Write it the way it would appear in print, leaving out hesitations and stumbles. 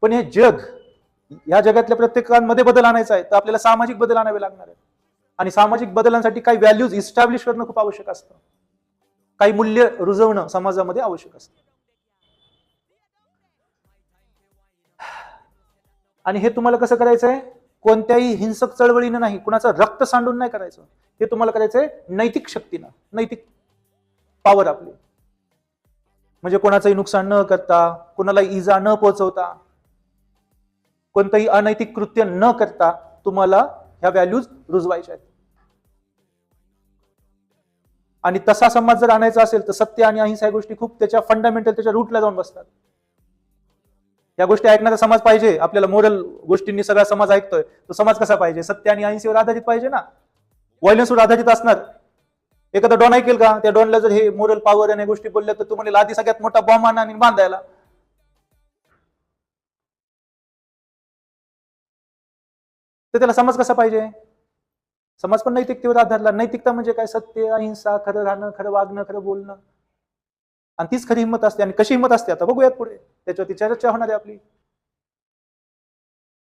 पण हे जग, या जगातल्या प्रत्येकांमध्ये बदल आणायचा आहे तर आपल्याला सामाजिक बदल आणावे लागणार आहेत. आणि सामाजिक बदलांसाठी काही व्हॅल्यूज इस्टॅब्लिश करणं खूप आवश्यक असतं, काही मूल्य रुजवणं समाजामध्ये आवश्यक असतं. आणि हे तुम्हाला कसं करायचंय? कोणत्याही हिंसक चळवळीनं नाही, कुणाचं रक्त सांडून नाही करायचं. हे तुम्हाला करायचंय नैतिक शक्तीनं, नैतिक पॉवर आपली. म्हणजे कोणाचंही नुकसान न करता, कोणाला इजा न पोहोचवता, कोणतंही अनैतिक कृत्य न करता तुम्हाला ह्या व्हॅल्यूज रुजवायच्या आहेत. आणि तसा समाज जर आणायचा असेल तर सत्य आणि अहिंसा या गोष्टी खूप त्याच्या फंडामेंटल, त्याच्या रूटला जाऊन बसतात. या गोष्टी ऐकणारा समाज पाहिजे. आपल्याला मोरल गोष्टींनी सगळा समाज ऐकतोय, तो समाज कसा पाहिजे? सत्य आणि अहिंसेवर आधारित पाहिजे ना, व्हायलन्सवर आधारित असणार. एखादा डॉन ऐकेल का? त्या डॉनला जर हे मोरल पॉवर आणि गोष्टी बोलल्या तर तुम्हाला आधी सगळ्यात मोठा बॉम्ब आणा आणि बांधायला. तर त्याला समाज कसा पाहिजे? समाज पण नैतिकतेवर आधारला. नैतिकता म्हणजे काय? सत्य, अहिंसा, खरं राहणं, खरं वागणं, खरं बोलणं. आणि तीच खरी हिंमत असते. आणि कशी हिंमत असते आता बघूयात पुढे, त्याच्यावरती चर्चा होणार आहे आपली.